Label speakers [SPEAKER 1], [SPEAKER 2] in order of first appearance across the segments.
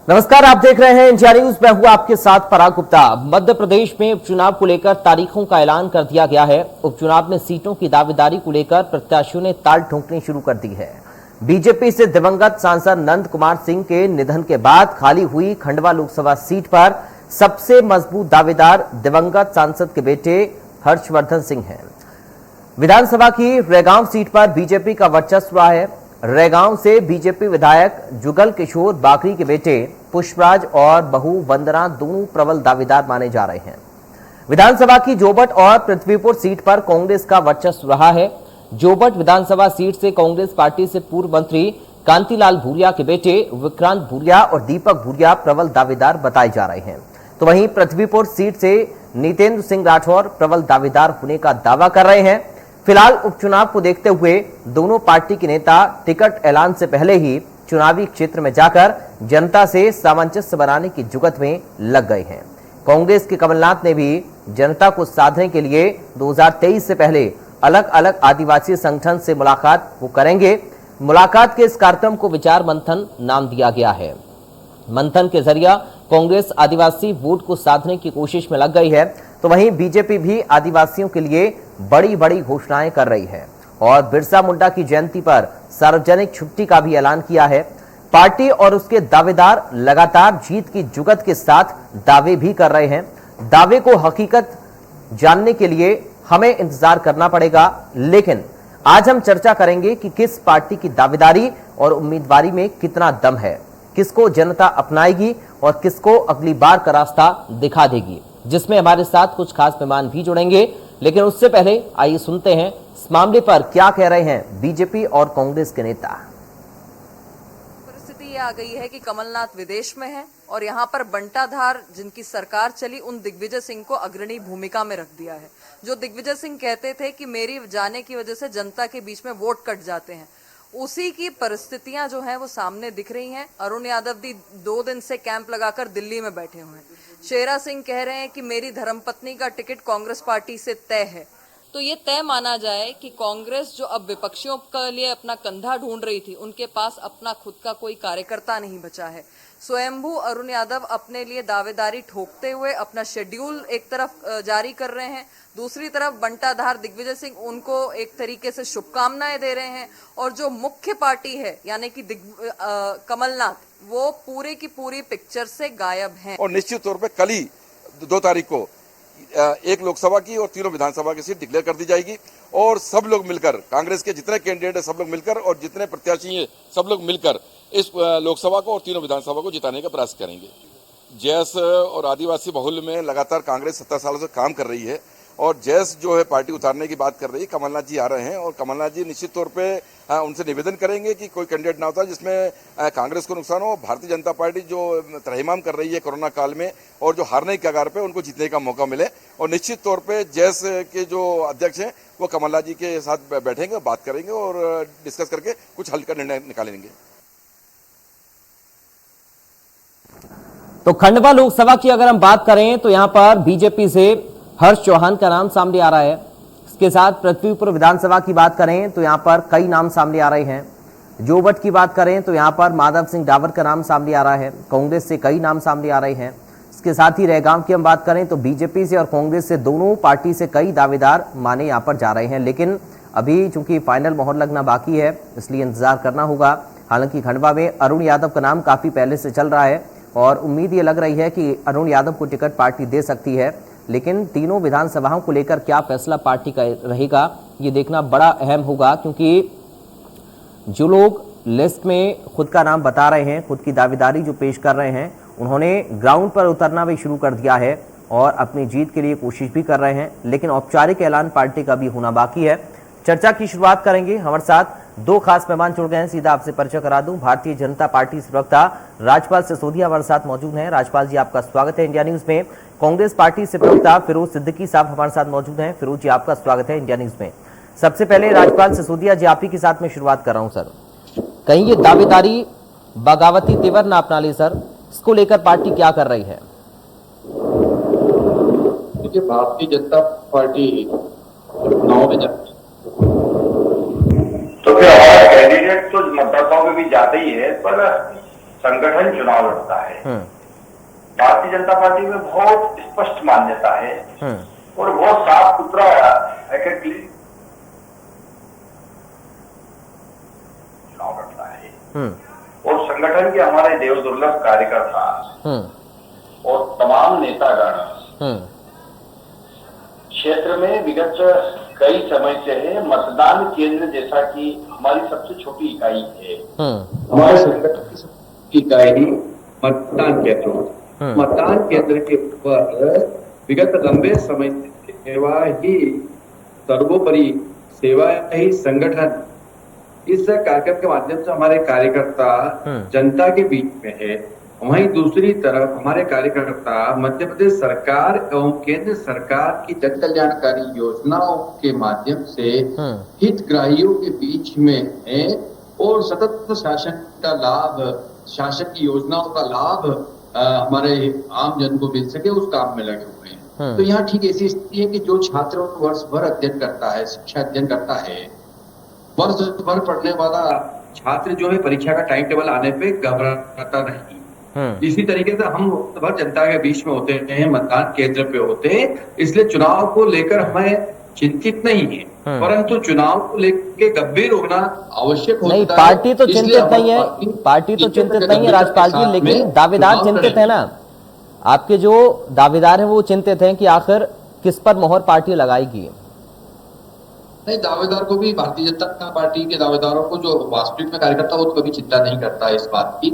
[SPEAKER 1] नमस्कार, आप देख रहे हैं इंडिया न्यूज। मैं हूं आपके साथ पराग गुप्ता। मध्य प्रदेश में उपचुनाव को लेकर तारीखों का ऐलान कर दिया गया है। उपचुनाव में सीटों की दावेदारी को लेकर प्रत्याशियों ने ताल ठोंकनी शुरू कर दी है। बीजेपी से दिवंगत सांसद नंद कुमार सिंह के निधन के बाद खाली हुई खंडवा लोकसभा सीट पर सबसे मजबूत दावेदार दिवंगत सांसद के बेटे हर्षवर्धन सिंह हैं। विधानसभा की रेगांव सीट पर बीजेपी का वर्चस्व रहा है। रेगांव से बीजेपी विधायक जुगल किशोर बाकरी के बेटे पुष्पराज और बहू वंदना दोनों प्रबल दावेदार माने जा रहे हैं। विधानसभा की जोबट और पृथ्वीपुर सीट पर कांग्रेस का वर्चस्व रहा है। जोबट विधानसभा सीट से कांग्रेस पार्टी से पूर्व मंत्री कांतिलाल भूरिया के बेटे विक्रांत भूरिया और दीपक भूरिया प्रबल दावेदार बताए जा रहे हैं। तो वहीं पृथ्वीपुर सीट से नितेंद्र सिंह राठौर प्रबल दावेदार होने का दावा कर रहे हैं। फिलहाल उपचुनाव को देखते हुए दोनों पार्टी के नेता टिकट ऐलान से पहले ही चुनावी क्षेत्र में जाकर जनता से सामंजस्य बनाने की जुगत में लग गए हैं। कांग्रेस के कमलनाथ ने भी जनता को साधने के लिए 2023 से पहले अलग अलग आदिवासी संगठन से मुलाकात वो करेंगे। मुलाकात के इस कार्यक्रम को विचार मंथन नाम दिया गया है। मंथन के जरिए कांग्रेस आदिवासी वोट को साधने की कोशिश में लग गई है। तो वहीं बीजेपी भी आदिवासियों के लिए बड़ी बड़ी घोषणाएं कर रही है और बिरसा मुंडा की जयंती पर सार्वजनिक छुट्टी का भी ऐलान किया है। पार्टी और उसके दावेदार लगातार जीत की जुगत के साथ दावे भी कर रहे हैं। दावे को हकीकत जानने के लिए हमें इंतजार करना पड़ेगा, लेकिन आज हम चर्चा करेंगे कि किस पार्टी की दावेदारी और उम्मीदवारी में कितना दम है, किसको जनता अपनाएगी और किसको अगली बार का रास्ता दिखा देगी, जिसमें हमारे साथ कुछ खास मेहमान भी जुड़ेंगे। लेकिन उससे पहले आइए सुनते हैं इस मामले पर क्या कह रहे हैं बीजेपी और कांग्रेस के नेता।
[SPEAKER 2] परिस्थिति ये आ गई है कि कमलनाथ विदेश में है और यहाँ पर बंटाधार जिनकी सरकार चली उन दिग्विजय सिंह को अग्रणी भूमिका में रख दिया है। जो दिग्विजय सिंह कहते थे कि मेरी जाने की वजह से जनता के बीच में वोट कट जाते हैं, उसी की परिस्थितियां जो हैं वो सामने दिख रही हैं। अरुण यादव भी 2 दिन से कैंप लगाकर दिल्ली में बैठे हुए हैं। शेरा सिंह कह रहे हैं कि मेरी धर्मपत्नी का टिकट कांग्रेस पार्टी से तय है। तो ये तय माना जाए कि कांग्रेस जो अब विपक्षियों के लिए अपना कंधा ढूंढ रही थी, उनके पास अपना खुद का कोई कार्यकर्ता नहीं बचा है। स्वयंभू अरुण यादव अपने लिए दावेदारी ठोकते हुए अपना शेड्यूल एक तरफ जारी कर रहे हैं, दूसरी तरफ बंटाधार दिग्विजय सिंह उनको एक तरीके से शुभकामनाएं दे रहे हैं। और जो मुख्य पार्टी है यानी कि कमलनाथ, वो पूरे की पूरी पिक्चर से गायब हैं।
[SPEAKER 3] और निश्चित तौर पे कल ही 2 तारीख को एक लोकसभा की और 3 विधानसभा की सीट डिक्लेयर कर दी जाएगी और सब लोग मिलकर, कांग्रेस के जितने कैंडिडेट है सब लोग मिलकर और जितने प्रत्याशी हैं सब लोग मिलकर इस लोकसभा को और 3 विधानसभा को जिताने का प्रयास करेंगे। जैस और आदिवासी बहुल्य में लगातार कांग्रेस 70 सालों से काम कर रही है और जैस जो है पार्टी उतारने की बात कर रही है। कमलनाथ जी आ रहे हैं और कमलनाथ जी निश्चित तौर पे उनसे निवेदन करेंगे कि कोई कैंडिडेट ना होता जिसमें कांग्रेस को नुकसान हो। भारतीय जनता पार्टी जो त्रहिमाम कर रही है कोरोना काल में और जो हारने के कगार पे, उनको जीतने का मौका मिले। और निश्चित तौर पे जैस के जो अध्यक्ष हैं वो कमलनाथ जी के साथ बैठेंगे, बात करेंगे और डिस्कस करके कुछ हल का निर्णय निकालेंगे।
[SPEAKER 1] तो खंडवा लोकसभा की अगर हम बात करें तो यहां पर बीजेपी से हर्ष चौहान का नाम सामने आ रहा है। इसके साथ पृथ्वीपुर विधानसभा की बात करें तो यहां पर कई नाम सामने आ रहे हैं। जोबट की बात करें तो यहां पर माधव सिंह डावर का नाम सामने आ रहा है। कांग्रेस से कई नाम सामने आ रहे हैं। इसके साथ ही रेगांव की हम बात करें तो बीजेपी से और कांग्रेस से दोनों पार्टी से कई दावेदार माने यहां पर जा रहे हैं। लेकिन अभी चूंकि फाइनल मोहर लगना बाकी है, इसलिए इंतजार करना होगा। हालांकि खंडवा में अरुण यादव का नाम काफी पहले से चल रहा है और उम्मीद ये लग रही है कि अरुण यादव को टिकट पार्टी दे सकती है। लेकिन तीनों विधानसभाओं को लेकर क्या फैसला पार्टी का रहेगा, ये देखना बड़ा अहम होगा, क्योंकि जो लोग लिस्ट में खुद का नाम बता रहे हैं, खुद की दावेदारी जो पेश कर रहे हैं, उन्होंने ग्राउंड पर उतरना भी शुरू कर दिया है और अपनी जीत के लिए कोशिश भी कर रहे हैं। लेकिन औपचारिक ऐलान पार्टी का भी होना बाकी है। चर्चा की शुरुआत करेंगे। हमारे साथ 2 खास मेहमान जुड़ गए हैं, सीधा आपसे परिचय करा दूं। भारतीय जनता पार्टी से प्रवक्ता राजपाल सिसोदिया हमारे साथ मौजूद हैं। राजपाल जी, आपका स्वागत है इंडिया न्यूज में। कांग्रेस पार्टी से प्रवक्ता फिरोज सिद्दीकी साहब हमारे साथ मौजूद हैं। फिरोज जी, आपका स्वागत है इंडिया न्यूज में। सबसे पहले राजपाल सिसोदिया जी, आप ही के साथ में शुरुआत कर रहा हूं सर। कहीं ये दावेदारी बगावती तेवर ना अपना ले सर, इसको लेकर पार्टी क्या कर रही है?
[SPEAKER 4] देखिए, भारतीय जनता पार्टी चुनाव में जाती है तो फिर हमारा कैंडिडेट तो मतदाताओं में भी जाते ही है, पर
[SPEAKER 5] संगठन चुनाव लड़ता है। भारतीय जनता पार्टी में बहुत स्पष्ट मान्यता है और बहुत साफ सुथरा एकेडली चुनाव लड़ता है। और संगठन के हमारे देव दुर्लभ कार्यकर्ता और तमाम नेतागण क्षेत्र में विगत कई समय से है मतदान केंद्र जैसा कि हमारी सबसे छोटी इकाई है। हमारे संगठन की सबसे इकाई मतदान केंद्र मतदान केंद्र के ऊपर विगत लंबे समय से सेवा ही सर्वोपरि सेवा ही संगठन इस कार्यक्रम के माध्यम से हमारे कार्यकर्ता जनता के बीच में है। वहीं दूसरी तरफ हमारे कार्यकर्ता मध्य प्रदेश सरकार एवं केंद्र सरकार की जन कल्याणकारी योजनाओं के माध्यम से हितग्राहियों के बीच में है और सतत शासन का लाभ, शासन की योजनाओं का लाभ हमारे आम जन को मिल सके उस काम में लगे हुए हैं। तो यहाँ ठीक ऐसी स्थिति है कि जो छात्र वर्ष भर अध्ययन करता है, शिक्षा अध्ययन करता है, वर्ष भर पढ़ने वाला छात्र जो है परीक्षा का टाइम टेबल आने पे घबराता नहीं। इसी तरीके से हम वक्त भर जनता के बीच में होते हैं, मतदान केंद्र पे होते हैं, इसलिए चुनाव को लेकर हमें चिंतित नहीं है, परंतु चुनाव को लेकर गंभीर होना आवश्यक होता है।
[SPEAKER 1] नहीं, पार्टी तो चिंतित नहीं है, पार्टी तो चिंतित नहीं है राजपाल जी, लेकिन दावेदार चिंतित है ना। आपके जो दावेदार हैं वो चिंतित हैं कि आखिर किस पर मोहर पार्टी लगाएगी।
[SPEAKER 4] नहीं, दावेदार को भी भारतीय जनता पार्टी के दावेदारों को जो वास्तविक में कार्यकर्ता वो तो कभी चिंता नहीं करता है इस बात की।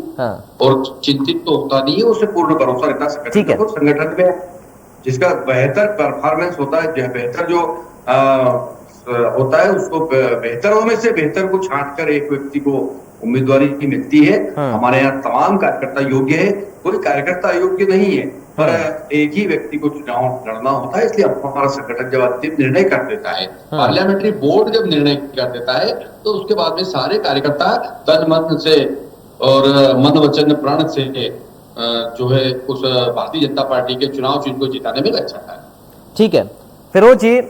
[SPEAKER 4] और चिंतित तो होता नहीं है, उसे पूर्ण भरोसा रहता संगठन को। संगठन में जिसका बेहतर परफॉर्मेंस होता है, बेहतर जो होता है उसको बेहतरों में से बेहतर को छांट कर एक व्यक्ति को उम्मीदवारी मिलती है। हमारे यहाँ तमाम कार्यकर्ता योग्य है, कोई कार्यकर्ता अयोग्य नहीं है, पर एक ही व्यक्ति को चुनाव लड़ना होता है। इसलिए हमारा संगठन जब अंतिम निर्णय कर देता है, पार्लियामेंट्री बोर्ड जब निर्णय कर देता है, तो उसके बाद में सारे कार्यकर्ता तन मन से और मन वचन प्राण से जो है उस भारतीय जनता पार्टी के चुनाव चिन्ह को जिताने में लग जाता है।
[SPEAKER 1] ठीक है फिरोज जी,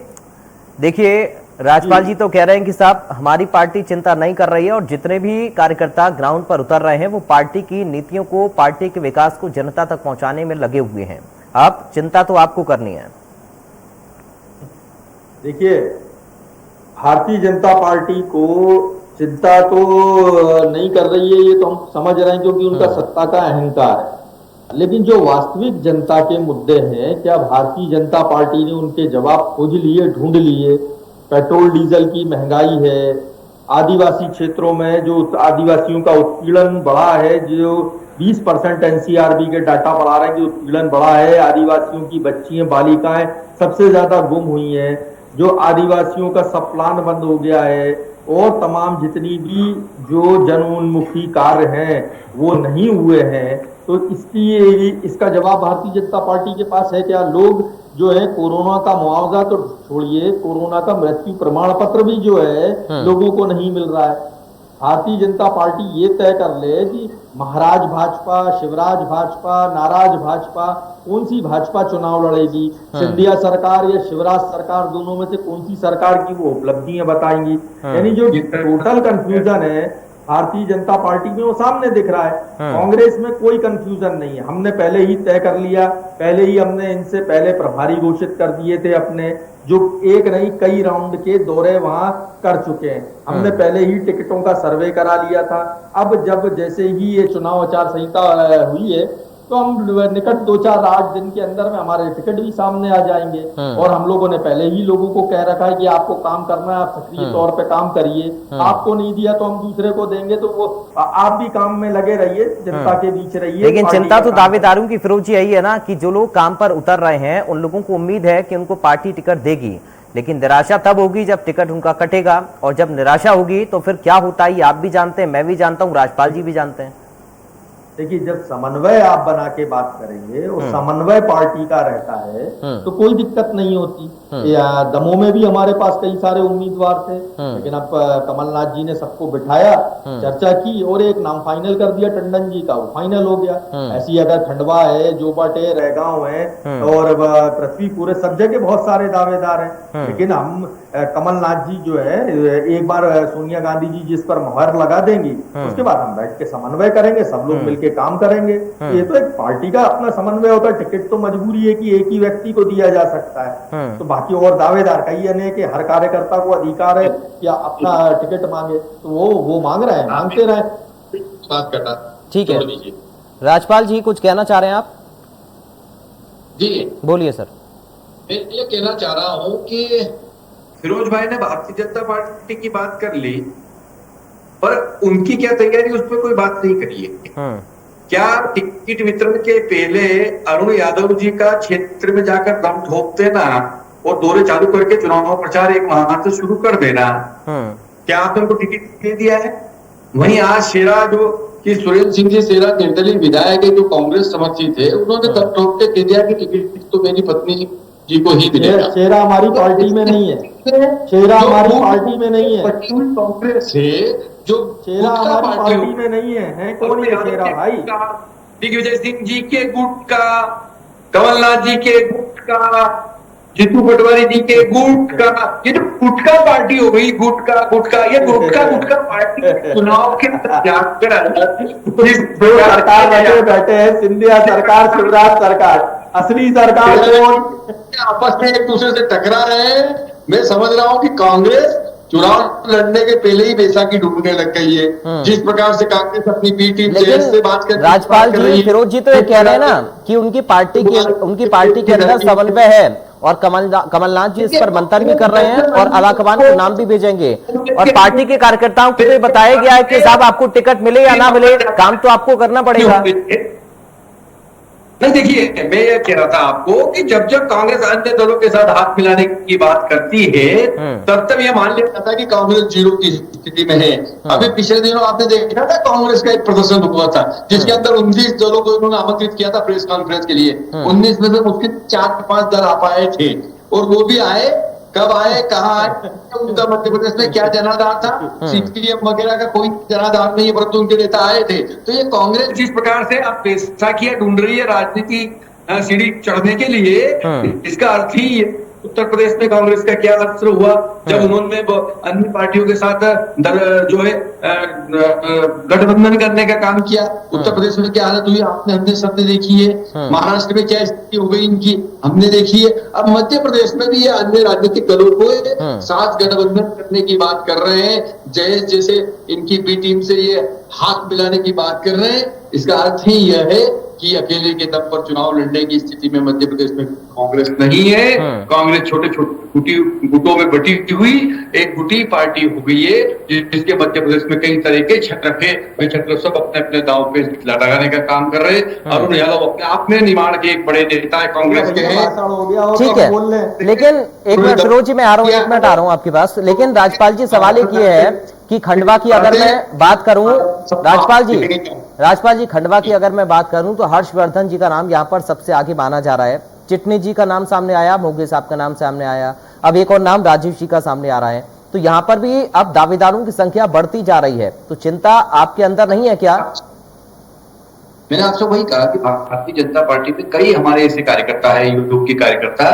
[SPEAKER 1] देखिए राजपाल जी तो कह रहे हैं कि साहब हमारी पार्टी चिंता नहीं कर रही है और जितने भी कार्यकर्ता ग्राउंड पर उतर रहे हैं वो पार्टी की नीतियों को, पार्टी के विकास को जनता तक पहुंचाने में लगे हुए हैं। आप चिंता तो आपको करनी है।
[SPEAKER 6] देखिए, भारतीय जनता पार्टी को चिंता तो नहीं कर रही है, ये तो हम समझ रहे हैं क्योंकि उनका सत्ता का अहंकार है। लेकिन जो वास्तविक जनता के मुद्दे हैं, क्या भारतीय जनता पार्टी ने उनके जवाब खोज लिए, ढूंढ लिए? पेट्रोल डीजल की महंगाई है, आदिवासी क्षेत्रों में जो आदिवासियों का उत्पीड़न बढ़ा है, जो 20% एनसीआरबी के डाटा बढ़ा रहे हैं कि उत्पीड़न बढ़ा है, आदिवासियों की बच्चियां, बालिकाएं सबसे ज्यादा गुम हुई हैं, जो आदिवासियों का सब प्लान बंद हो गया है और तमाम जितनी भी जो जनोन्मुखी कार्य हैं वो नहीं हुए हैं, तो इसका जवाब भारतीय जनता पार्टी के पास है क्या? लोग जो है कोरोना का मुआवजा तो छोड़िए, कोरोना का मृत्यु प्रमाण पत्र भी जो है लोगों को नहीं मिल रहा है। भारतीय जनता पार्टी ये तय कर ले कि महाराज भाजपा, शिवराज भाजपा, नाराज भाजपा, कौन सी भाजपा चुनाव लड़ेगी, सिंधिया सरकार या शिवराज सरकार, दोनों में से कौन सी सरकार की वो उपलब्धियां बताएंगी। यानी जो टोटल कंफ्यूजन है भारतीय जनता पार्टी में वो सामने दिख रहा है। कांग्रेस में कोई कंफ्यूजन नहीं है, हमने पहले ही तय कर लिया, पहले ही हमने इनसे पहले प्रभारी घोषित कर दिए थे अपने, जो एक नहीं कई राउंड के दौरे वहां कर चुके हैं। हमने पहले ही टिकटों का सर्वे करा लिया था। अब जब जैसे ही ये चुनाव आचार संहिता हुई है तो हम निकट 2-4-8 दिन के अंदर में हमारे टिकट भी सामने आ जाएंगे। और हम लोगों ने पहले ही लोगों को कह रखा है कि आपको काम करना है, आप सक्रिय तौर पे काम करिए, आपको नहीं दिया तो हम दूसरे को देंगे, तो वो आप भी काम में लगे रहिए, जनता के बीच रहिए।
[SPEAKER 1] लेकिन चिंता तो दावेदारों की फिरोज जी यही है ना कि जो लोग काम पर उतर रहे हैं उन लोगों को उम्मीद है कि उनको पार्टी टिकट देगी, लेकिन निराशा तब होगी जब टिकट उनका कटेगा, और जब निराशा होगी तो फिर क्या होता है आप भी जानते हैं, मैं भी जानता हूँ, राजपाल जी भी जानते हैं।
[SPEAKER 6] देखिए, जब समन्वय आप बना के बात करेंगे और समन्वय पार्टी का रहता है तो कोई दिक्कत नहीं होती। दमोह में भी हमारे पास कई सारे उम्मीदवार थे, लेकिन अब कमलनाथ जी ने सबको बिठाया, चर्चा की और एक नाम फाइनल कर दिया टंडन जी का, वो फाइनल हो गया। ऐसी अगर खंडवा है, जोबाटे, रहगांव है और पृथ्वी पूरे सब जगह बहुत सारे दावेदार हैं, लेकिन हम कमलनाथ जी जो है एक बार सोनिया गांधी जी जिस पर मुहर लगा देंगी, उसके बाद हम बैठ के समन्वय करेंगे, सब लोग मिलके काम करेंगे। ये तो एक पार्टी का अपना समन्वय होता है। टिकट तो मजबूरी है कि एक ही व्यक्ति को दिया जा सकता है, तो बाकी और दावेदार कई है कि हर कार्यकर्ता को अधिकार है या अपना टिकट मांगे, तो वो मांग रहे हैं, मांगते रहे।
[SPEAKER 4] बात करना
[SPEAKER 1] ठीक है। राजपाल जी कुछ कहना चाह रहे हैं आप?
[SPEAKER 4] जी
[SPEAKER 1] बोलिए सर।
[SPEAKER 4] मैं ये कहना चाह रहा हूं कि फिरोज भाई ने भारतीय जनता पार्टी की बात कर ली, पर उनकी क्या तैयारी, उस पर कोई बात नहीं करी है। क्या टिकट वितरण के पहले अरुण यादव जी का क्षेत्र में जाकर दम ठोक देना और दौरे चालू करके चुनाव प्रचार एक वहां से शुरू कर देना, क्या आपने उनको टिकट दे दिया है? वहीं आज शेरा जो कि सुरेंद्र सिंह जी शेरा निर्दलीय विधायक है जो कांग्रेस समर्थित है, उन्होंने दम ठोक के कह दिया कि टिकट तो मेरी पत्नी जी को ही मिलेगा।
[SPEAKER 6] शेरा हमारी पार्टी में नहीं है, शेरा हमारी पार्टी में नहीं है,
[SPEAKER 4] कांग्रेस है जो
[SPEAKER 6] शेरा हमारी पार्टी में नहीं है कौन है शेरा भाई?
[SPEAKER 4] दिग्विजय सिंह जी के गुट का, कमलनाथ जी के गुट का, जीतू पटवारी जी के गुट का, ये तो गुटका पार्टी हो गई। गुटका ये गुटका पार्टी चुनाव के अंदर जाकर
[SPEAKER 6] सरकार बैठे हैं, सिंधिया सरकार, शिवराज सरकार, असली सरकार कौन?
[SPEAKER 4] आपस में एक दूसरे से टकरा रहे हैं। मैं समझ रहा हूं कि कांग्रेस चुनाव लड़ने के पहले ही बैसाखी डूबने लग गई है। जिस प्रकार से कांग्रेस अपनी बी टीम से बात कर,
[SPEAKER 1] राजपाल जी, फिरोज जी तो ये कह रहे हैं ना कि उनकी पार्टी के अंदर समन्वय है और कमलनाथ जी इस पर मंथन भी कर रहे हैं और अलाकमान को नाम भी भेजेंगे और पार्टी के कार्यकर्ताओं को भी बताया गया है कि साहब आपको टिकट मिले या ना मिले, काम तो आपको करना पड़ेगा।
[SPEAKER 4] नहीं, देखिए मैं ये कह रहा था आपको कि जब कांग्रेस अन्य दलों के साथ हाथ मिलाने की बात करती है तब ये मान लिया जाता है कि कांग्रेस जीरो की स्थिति में है। अभी पिछले दिनों आपने देखा था कांग्रेस का एक प्रदर्शन हुआ था जिसके अंदर 19 दलों को इन्होंने आमंत्रित किया था प्रेस कॉन्फ्रेंस के लिए। 19 में से मुश्किल 4-5 दल आ पाए थे और वो भी आए, कब आए, कहाँ आए, उत्तर मध्य प्रदेश में क्या जनाधार था? सीपीएम वगैरह का कोई जनाधार नहीं है, परंतु उनके नेता आए थे। तो ये कांग्रेस जिस प्रकार से अब बैसाखियां ढूंढ रही है राजनीति सीढ़ी चढ़ने के लिए, इसका अर्थ ही उत्तर प्रदेश में कांग्रेस का क्या असर हुआ जब उन्होंने अन्य पार्टियों के साथ जो है गठबंधन करने का काम किया। उत्तर प्रदेश में क्या हालत हुई आपने हमने सबने देखी है। महाराष्ट्र में क्या स्थिति हो गई इनकी हमने देखी है। अब मध्य प्रदेश में भी ये अन्य राजनीतिक दलों को साथ गठबंधन करने की बात कर रहे हैं। जैसे इनकी बी टीम से ये हाथ मिलाने की बात कर रहे हैं। इसका अर्थ ही यह है कि अकेले के दम पर चुनाव लड़ने की स्थिति में मध्य प्रदेश में कांग्रेस नहीं है। कांग्रेस छोटे छोटे गुटों में बटी हुई एक गुटी पार्टी हो गई है जिसके मध्य प्रदेश में कई तरह के छत्र है। वे छत्र सब अपने अपने दांव पे लगाने का काम कर रहे हैं। अरुण यादव अपने आप में निर्माण के एक बड़े नेता है कांग्रेस के हैं।
[SPEAKER 1] ठीक है, लेकिन एक मिनट फिरोज जी मैं आ रहा हूँ, 1 मिनट आ रहा हूँ आपके पास। लेकिन राजपाल जी सवाल एक ये है कि खंडवा की अगर मैं बात करूं, राजपाल जी खंडवा की अगर मैं बात करूं तो हर्षवर्धन जी का नाम यहां पर सबसे आगे माना जा रहा है। चिटनी जी का नाम सामने आया, मोगे साहब का नाम सामने आया, अब एक और नाम राजीव जी का सामने आ रहा है। तो यहां पर भी अब दावेदारों की संख्या बढ़ती जा रही है, तो चिंता आपके अंदर नहीं है क्या?
[SPEAKER 4] मैंने आपसे वही कहा कि भारतीय जनता पार्टी में कई हमारे ऐसे कार्यकर्ता है, यूट्यूब के कार्यकर्ता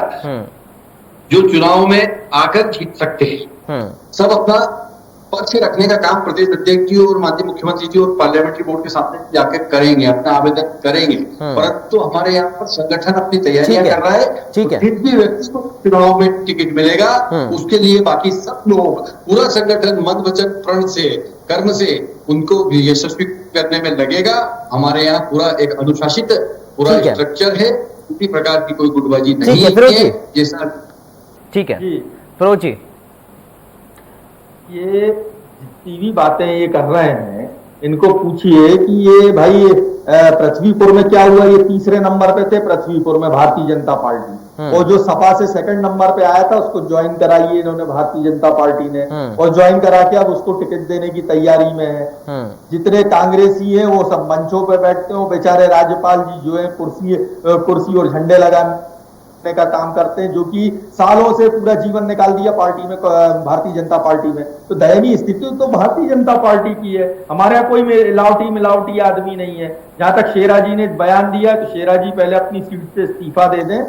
[SPEAKER 4] जो चुनाव में आकर जीत सकते हैं। सब अपना पक्ष रखने का काम प्रदेश अध्यक्ष जी और माननीय मुख्यमंत्री जी और पार्लियामेंट्री बोर्ड के सामने जाकर करेंगे, अपना आवेदन करेंगे। परंतु हमारे यहाँ पर संगठन अपनी तैयारियां कर रहा है। जिस भी व्यक्ति को चुनाव में टिकट मिलेगा उसके लिए बाकी सब लोग पूरा संगठन मन वचन प्रण से कर्म से उनको यशस्वी करने में लगेगा। हमारे यहाँ पूरा एक अनुशासित पूरा स्ट्रक्चर है, किसी प्रकार की कोई गुटबाजी नहीं है जैसा।
[SPEAKER 1] ठीक है फिरोज जी,
[SPEAKER 6] ये टीवी बातें ये कर रहे हैं, इनको पूछिए कि ये भाई पृथ्वीपुर में क्या हुआ। ये तीसरे नंबर पे थे पृथ्वीपुर में भारतीय जनता पार्टी, और जो सपा से सेकंड नंबर पे आया था उसको ज्वाइन कराइए इन्होंने भारतीय जनता पार्टी ने, और ज्वाइन करा के अब उसको टिकट देने की तैयारी में है। जितने कांग्रेसी हैं वो सब मंचों पे बैठते हो, बेचारे राज्यपाल जी जो है कुर्सी और झंडे लगाने। का काम करते हैं, जो कि सालों से पूरा जीवन निकाल दिया पार्टी में, भारतीय जनता पार्टी में। तो दयनीय स्थिति तो भारतीय जनता पार्टी की है। हमारे यहाँ कोई मिलावटी आदमी नहीं है। जहां तक शेरा जी ने बयान दिया तो शेरा जी पहले अपनी सीट से इस्तीफा दे दें,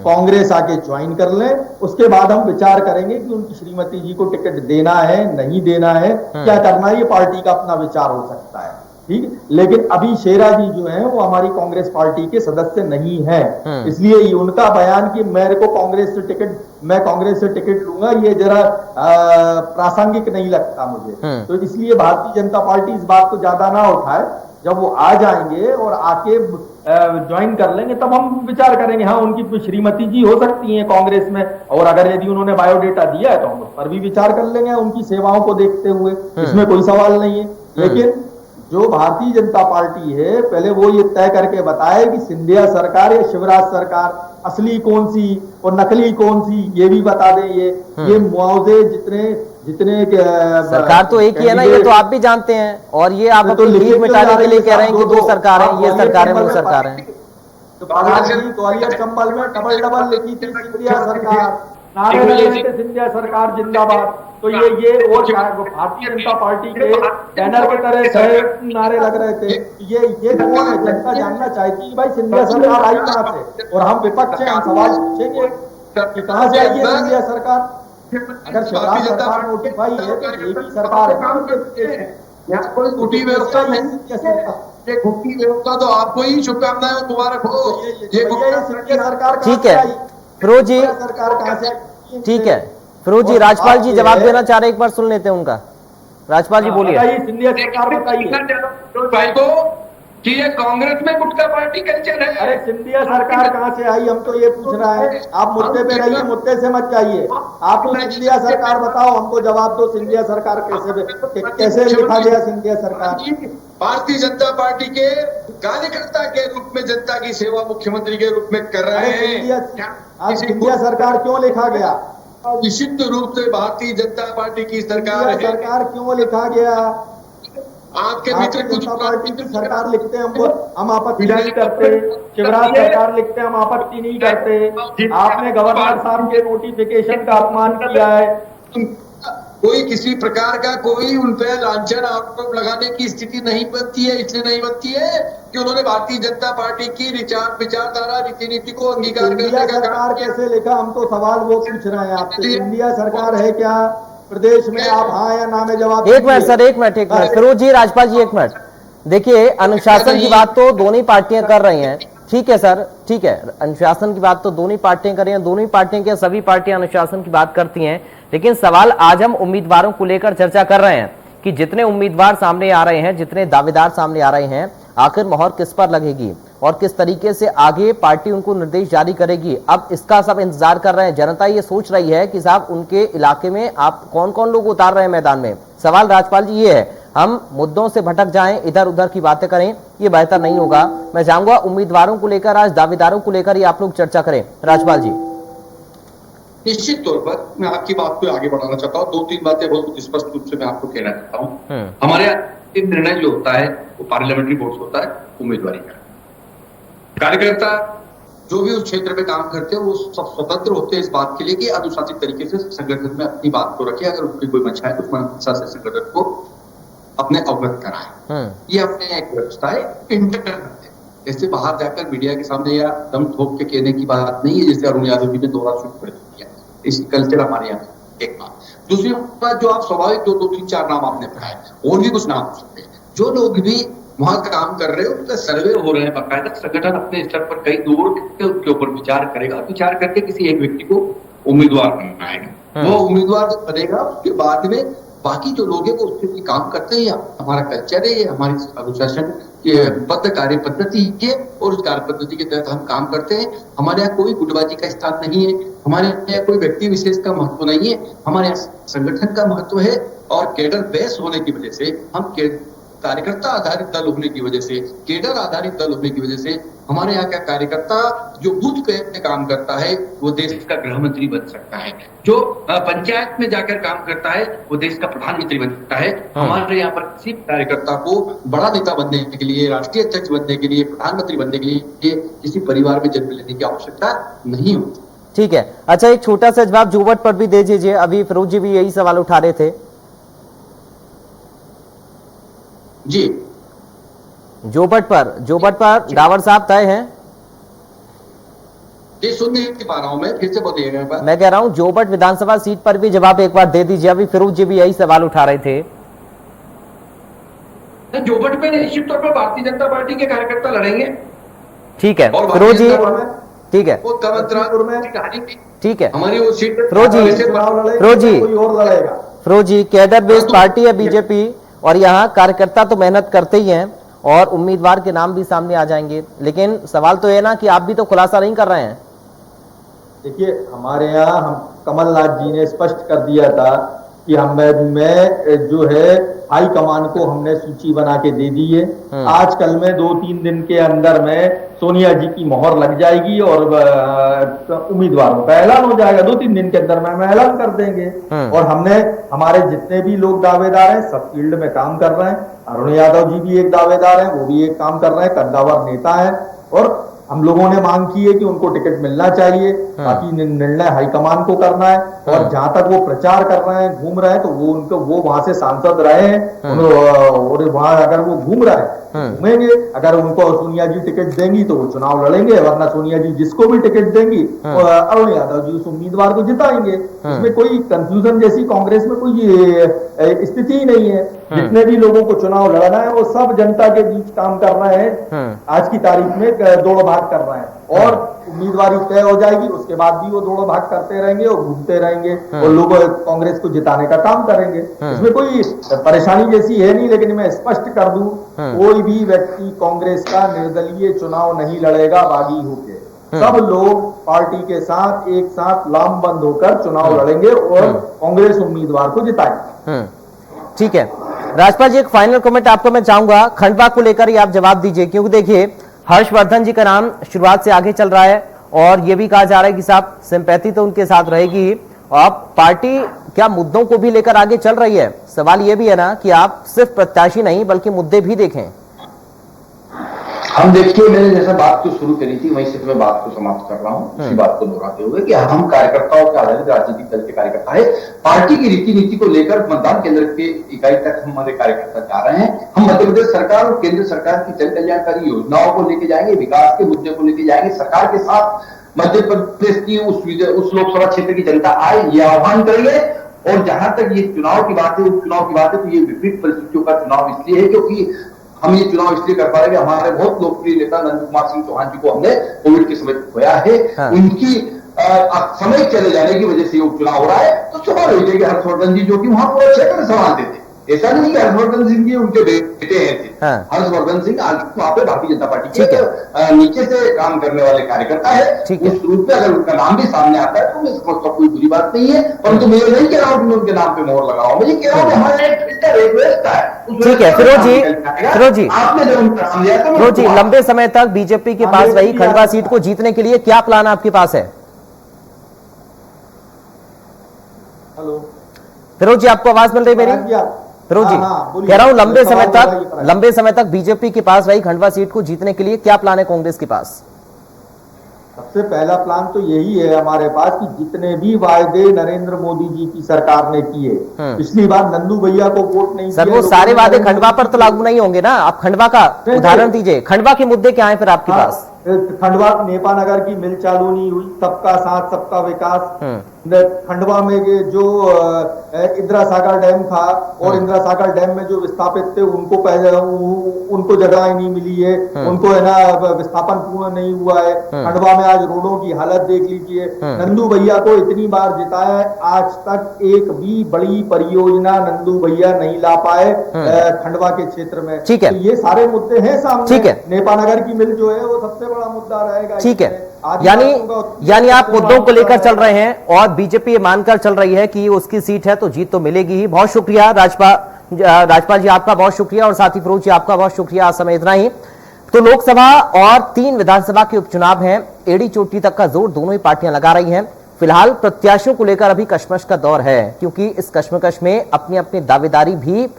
[SPEAKER 6] कांग्रेस आके ज्वाइन कर लें, उसके बाद हम विचार करेंगे कि उनकी श्रीमती जी को टिकट देना है, नहीं देना है, क्या करना है, ये पार्टी का अपना विचार हो सकता है। ठीक, लेकिन अभी शेरा जी जो हैं वो हमारी कांग्रेस पार्टी के सदस्य नहीं है, इसलिए उनका बयान कि मेरे को मैं कांग्रेस से टिकट लूंगा, ये जरा प्रासंगिक नहीं लगता मुझे। तो इसलिए भारतीय जनता पार्टी इस बात को ज्यादा ना उठाए, जब वो आ जाएंगे और आके ज्वाइन कर लेंगे तब हम विचार करेंगे। हाँ, उनकी श्रीमती जी हो सकती हैं कांग्रेस में, और अगर यदि उन्होंने बायोडेटा दिया है तो हम उस पर भी विचार कर लेंगे उनकी सेवाओं को देखते हुए, इसमें कोई सवाल नहीं है। लेकिन जो भारतीय जनता पार्टी है, पहले वो ये तय करके बताए कि सिंधिया सरकार या शिवराज सरकार असली कौन सी और नकली कौन सी, ये भी बता दें। ये मुआवजे जितने
[SPEAKER 1] सरकार तो एक ही है ना, ये तो आप भी जानते हैं। और ये आप अपनी लीड मिटाने के लिए कह रहे हैं कि दो सरकार है, ये सरकार है, वो सरकार है।
[SPEAKER 6] ग्वालियर चंबल में डबल लिखी थी सिंधिया सरकार, नारे लग रहे थे सिंधिया सरकार जिंदाबाद। तो ये और भारतीय जनता पार्टी के बैनर की तरह नारे लग रहे थे। ये कौन है? जनता जानना चाहती है भाई सिंधिया सरकार आई कहां से, और हम विपक्ष हैं, हम सवाल पूछेंगे कि कहां से आई है सिंधिया सरकार। अगर शिवराज सरकार नोटिफाई है तो एक ही सरकार है,
[SPEAKER 7] यहाँ कोई झूठी व्यवस्था नहीं, ये झूठी व्यवस्था तो आपको ही शुभकामनाएं दोबारा खो। ये
[SPEAKER 6] सिंधिया सरकार
[SPEAKER 1] ठीक है फिरोज जी,
[SPEAKER 6] सरकार कहां से?
[SPEAKER 1] ठीक है फिरोज जी, राजपाल जी जवाब देना चाह रहे, एक बार सुन लेते हैं उनका। राजपाल जी बोलिए।
[SPEAKER 6] सिंधिया सरकार बताइए
[SPEAKER 7] भाई को कि ये कांग्रेस में गुटका पार्टी कल्चर है।
[SPEAKER 6] अरे सिंधिया सरकार कहां से आई, हम तो ये पूछ रहा है। आप मुद्दे पे रहिए, मुद्दे से मत जाइए। आप तो सिंधिया सरकार बताओ, हमको जवाब दो। सिंधिया सरकार कैसे लिखा गया? सिंधिया सरकार
[SPEAKER 7] भारतीय जनता पार्टी के कार्यकर्ता के रूप में जनता की सेवा मुख्यमंत्री के रूप में कर रहे हैं।
[SPEAKER 6] सिंधिया सरकार क्यों लिखा गया?
[SPEAKER 7] निश्चित रूप से भारतीय जनता पार्टी की सरकार है।
[SPEAKER 6] सरकार क्यों लिखा गया?
[SPEAKER 7] आपके मित्र कुछ
[SPEAKER 6] पार्टी की सरकार लिखते हैं, हम आपत्ति नहीं करते। शिवराज सरकार लिखते हैं, हम आपत्ति नहीं करते। आपने गवर्नर साहब के नोटिफिकेशन का अपमान किया है।
[SPEAKER 7] कोई किसी प्रकार का कोई उन पर लांछन आरोप लगाने की स्थिति नहीं बनती है। इसलिए नहीं बनती है कि उन्होंने भारतीय जनता पार्टी की विचारधारा रीति नीति को अंगीकार करने का
[SPEAKER 6] सरकार कैसे लिखा? हम तो सवाल वो पूछ रहे हैं आपसे। इंडिया सरकार है क्या प्रदेश में? आप हाँ या ना में जवाब।
[SPEAKER 1] एक मिनट सर, एक मिनट फिरोज जी, राजपाल जी एक मिनट। देखिए, अनुशासन की बात तो दोनों ही पार्टियां कर रही हैं, ठीक है सर, ठीक है। अनुशासन की बात तो दोनों ही पार्टियां कर रही हैं, दोनों ही पार्टियां क्या सभी पार्टियां अनुशासन की बात करती हैं। लेकिन सवाल आज हम उम्मीदवारों को लेकर चर्चा कर रहे हैं कि जितने उम्मीदवार सामने आ रहे हैं, जितने दावेदार सामने आ रहे हैं, आखिर मोहर किस पर लगेगी और किस तरीके से आगे पार्टी उनको निर्देश जारी करेगी। अब इसका सब इंतजार कर रहे हैं। जनता ये सोच रही है कि साहब उनके इलाके में आप कौन कौन लोग उतार रहे हैं मैदान में। सवाल राजपाल जी ये है, हम मुद्दों से भटक जाएं, इधर उधर की बातें करें, ये बेहतर नहीं होगा। मैं चाहूंगा उम्मीदवारों को लेकर, आज दावेदारों को लेकर ही आप लोग चर्चा करें। राजपाल जी।
[SPEAKER 7] निश्चित तौर पर मैं आपकी बात को आगे बढ़ाना चाहता हूँ। 2-3 बातें बहुत स्पष्ट रूप से मैं आपको कहना चाहता हूँ। हमारे यहाँ निर्णय जो होता है वो पार्लियामेंट्री बोर्ड होता है उम्मीदवारी का। कार्यकर्ता जो भी उस क्षेत्र में काम करते हैं वो सब स्वतंत्र होते हैं इस बात के लिए कि अनुशासित तरीके से संगठन में अपनी बात को रखे। अगर उनकी कोई मंशा है तो मंशा से संगठन को अपने अवगत कराए। ये अपने एक व्यवस्था है इंटरनल। जैसे बाहर जाकर मीडिया के सामने या दम ठोक के कहने की बात नहीं है, जैसे अरुण यादव जी ने दोहरा शुरू कर दिया। इस कल्चर हमारे यहाँ एक बात। दूसरी बात, जो आप स्वाभाविक 2-3-4 नाम आपने पढ़ाए, और भी कुछ नाम हो सकते हैं। जो लोग भी वहां काम कर रहे हैं उनका सर्वे हो रहे हैं बाकायदा। संगठन अपने स्तर पर कई दूर उनके ऊपर विचार करेगा, विचार करके किसी एक व्यक्ति को उम्मीदवार बनाएगा। वो उम्मीदवार जो बनेगा उसके बाद में बाकी जो लोग हैं वो उससे भी काम करते हैं। हमारा कल्चर है, ये हमारी अनुशासन बद्ध कार्य पद्धति है और उस कार्य पद्धति के तहत हम काम करते हैं। हमारे यहाँ कोई गुटबाजी का स्थान नहीं है, हमारे यहाँ कोई व्यक्ति विशेष का महत्व नहीं है, हमारे यहाँ संगठन का महत्व है। और कैडर बेस होने की वजह से हम कार्यकर्ता आधारित दल होने की वजह से, केडर आधारित दल होने की वजह से हमारे यहाँ का कार्यकर्ता जो बूथ पे काम करता है वो देश का गृह मंत्री बन सकता है, जो पंचायत में जाकर काम करता है वो देश का प्रधानमंत्री बन सकता है। हमारे यहाँ पर किसी कार्यकर्ता को बड़ा नेता बनने के लिए, राष्ट्रीय अध्यक्ष बनने के लिए, प्रधानमंत्री बनने के लिए किसी परिवार में जन्म लेने की आवश्यकता नहीं होती।
[SPEAKER 1] ठीक है, अच्छा एक छोटा सा जवाब जोबट पर भी दे दीजिए, अभी फिरोज जी भी यही सवाल उठा रहे थे।
[SPEAKER 7] जी,
[SPEAKER 1] जोबट पर डावर साहब तय हैं?
[SPEAKER 7] ये सुन नहीं पा रहा हूं मैं, फिर से बोलिएगा।
[SPEAKER 1] मैं कह रहा हूं जोबट विधानसभा सीट पर भी जवाब एक बार दे दीजिए, अभी फिरोज जी भी यही सवाल उठा रहे थे।
[SPEAKER 7] जोबट पे निश्चित तौर पर भारतीय जनता पार्टी के कार्यकर्ता लड़ेंगे।
[SPEAKER 1] ठीक है फिरोज जी, ठीक है, ठीक है,
[SPEAKER 7] हमारी वो सीट
[SPEAKER 1] फिरोज जी कैडर बेस्ड पार्टी है बीजेपी, और यहाँ कार्यकर्ता तो मेहनत करते ही हैं और उम्मीदवार के नाम भी सामने आ जाएंगे, लेकिन सवाल तो ये ना कि आप भी तो खुलासा नहीं कर रहे हैं।
[SPEAKER 6] देखिए, हमारे यहाँ हम कमलनाथ जी ने स्पष्ट कर दिया था कि मैं जो है हाई कमान को हमने सूची बना के दे दी है। आज कल में 2-3 दिन के अंदर में सोनिया जी की मोहर लग जाएगी और उम्मीदवारों का ऐलान हो जाएगा। 2-3 दिन के अंदर में हम ऐलान कर देंगे। और हमारे जितने भी लोग दावेदार हैं सब फील्ड में काम कर रहे हैं। अरुण यादव जी भी एक दावेदार हैं, वो भी एक काम कर रहे हैं, कद्दावर नेता है, और हम लोगों ने मांग की है कि उनको टिकट मिलना चाहिए। बाकी निर्णय हाईकमान को करना है। और जहां तक वो प्रचार कर रहे हैं, घूम रहे हैं, तो वो वहां से सांसद रहे हैं, और वहां अगर वो घूम रहे हैं घूमेंगे। अगर उनको सोनिया जी टिकट देंगी तो वो चुनाव लड़ेंगे, वरना सोनिया जी जिसको भी टिकट देंगी अरुण यादव जी उस उम्मीदवार को जिताएंगे। इसमें कोई कंफ्यूजन जैसी कांग्रेस में कोई स्थिति ही नहीं है। जितने भी लोगों को चुनाव लड़ना है वो सब जनता के बीच काम कर रहे हैं। आज की तारीख में दौड़ भाग कर रहे हैं और उम्मीदवारी तय हो जाएगी, उसके बाद भी वो दौड़ भाग करते रहेंगे और घूमते रहेंगे और लोग कांग्रेस को जिताने का काम करेंगे। इसमें कोई परेशानी जैसी है नहीं। लेकिन मैं स्पष्ट कर दूं, कोई भी व्यक्ति कांग्रेस का निर्दलीय चुनाव नहीं लड़ेगा बागी होकर। सब लोग पार्टी के साथ एक साथ लामबंद होकर चुनाव लड़ेंगे और कांग्रेस उम्मीदवार को जिताएंगे।
[SPEAKER 1] ठीक है राजपाल जी, एक फाइनल कमेंट आपको मैं चाहूंगा, खंडवा को लेकर ही आप जवाब दीजिए, क्योंकि देखिए हर्षवर्धन जी का नाम शुरुआत से आगे चल रहा है और ये भी कहा जा रहा है कि साहब सिंपैथी तो उनके साथ रहेगी। अब पार्टी क्या मुद्दों को भी लेकर आगे चल रही है? सवाल ये भी है ना कि आप सिर्फ प्रत्याशी नहीं बल्कि मुद्दे भी देखें।
[SPEAKER 5] हम देखिए, मैंने जैसा बात को शुरू करी थी वहीं से मैं बात को समाप्त कर रहा हूं, इसी बात को दोहराते हुए कि हम कार्यकर्ताओं के आधारित राजनीतिक दल के कार्यकर्ता है। पार्टी की रीति नीति को लेकर मतदान केंद्र के इकाई तक हमारे कार्यकर्ता जा रहे हैं। हम मध्य प्रदेश सरकार और केंद्र सरकार की जन कल्याणकारी योजनाओं को लेके जाएंगे, विकास के मुद्दे को लेके जाएंगे। सरकार के साथ मध्य प्रदेश की उस लोकसभा क्षेत्र की जनता आए, ये आह्वान करेंगे। और जहां तक ये चुनाव की बात है, उपचुनाव की बात है, तो ये विपरीत परिस्थितियों का चुनाव इसलिए है क्योंकि हम ये चुनाव इसलिए कर पा रहे हैं कि हमारे बहुत लोकप्रिय नेता नंद कुमार सिंह चौहान जी को हमने कोविड के समय खोया है। उनकी समय चले जाने की वजह से ये उपचुनाव हो रहा है। तो सवाल हो जाएगी हर्षवर्धन जी जो कि वहां पूरा क्षेत्र संभालते थे, ऐसा नहीं कि हर्षवर्धन सिंह जी उनके बेटे हैं। हर्षवर्धन सिंह आज वहां पे भारतीय जनता पार्टी के नीचे से काम करने वाले कार्यकर्ता है। उस रूप में अगर उनका नाम भी सामने आता है तो मैं समझता कोई बुरी बात नहीं है। परंतु मैं नहीं कह रहा हूं कि उनके नाम पे मोहर लगाओ, मैं ये कह रहा हूं कि हमारे एक व्यवस्था है।
[SPEAKER 1] ठीक है फिरोज जी,
[SPEAKER 5] आपने जब उनका नाम लिया था
[SPEAKER 1] फिरोज जी, लंबे समय तक बीजेपी के पास रही खंडवा सीट को जीतने के लिए क्या प्लान आपके पास है?
[SPEAKER 6] हेलो
[SPEAKER 1] फिरोज जी, आपको आवाज मिल रही मेरी? फिरोज जी कह रहा हूं लंबे समय तक बीजेपी के पास रही खंडवा सीट को जीतने के लिए क्या प्लान है कांग्रेस के पास?
[SPEAKER 6] सबसे पहला प्लान तो यही है हमारे पास कि जितने भी वायदे नरेंद्र मोदी जी की सरकार ने किए, पिछली बार नंदू भैया को वोट नहीं
[SPEAKER 1] सर, वो सारे वादे खंडवा पर तो लागू नहीं होंगे ना। आप खंडवा का उदाहरण दीजिए, खंडवा के मुद्दे क्या है फिर आपके पास?
[SPEAKER 6] खंडवा नेपा नगर की मिल चालू नहीं हुई, सबका साथ सबका विकास। खंडवा में जो इंदिरा सागर डैम था और इंदिरा सागर डैम में जो विस्थापित थे उनको पहले उनको जगह नहीं मिली है, उनको है ना विस्थापन पूर्ण नहीं हुआ है। खंडवा में आज रोडों की हालत देख लीजिए। नंदू भैया को इतनी बार जिताया है, आज तक एक भी बड़ी परियोजना नंदू भैया नहीं ला पाए खंडवा के क्षेत्र में।
[SPEAKER 1] ठीक है,
[SPEAKER 6] तो ये सारे मुद्दे हैं सामने।
[SPEAKER 1] ठीक है,
[SPEAKER 6] नेपा नगर की मिल जो है वो सबसे बड़ा मुद्दा रहेगा।
[SPEAKER 1] ठीक है, यानी आप मुद्दों को लेकर चल रहे हैं और बीजेपी ये मानकर चल रही है कि उसकी सीट है तो जीत तो मिलेगी ही। बहुत शुक्रिया राजपाल जी आपका बहुत शुक्रिया और साथ ही फिरोज जी आपका बहुत शुक्रिया। आज समय इतना ही। तो लोकसभा और 3 विधानसभा के उपचुनाव हैं, एड़ी चोटी तक का जोर दोनों ही पार्टियां लगा रही हैं। फिलहाल प्रत्याशियों को लेकर अभी कशमकश का दौर है, क्योंकि इस कशमकश में अपनी अपनी दावेदारी भी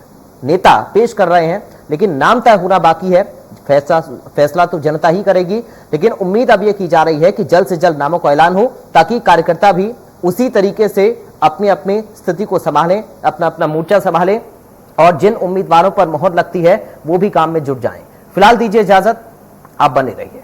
[SPEAKER 1] नेता पेश कर रहे हैं, लेकिन नाम तय होना बाकी है। फैसला तो जनता ही करेगी, लेकिन उम्मीद अब यह की जा रही है कि जल्द से जल्द नामों का ऐलान हो, ताकि कार्यकर्ता भी उसी तरीके से अपनी अपनी स्थिति को संभालें, अपना अपना मोर्चा संभालें और जिन उम्मीदवारों पर मोहर लगती है वो भी काम में जुट जाएं। फिलहाल दीजिए इजाजत, आप बने रहिए।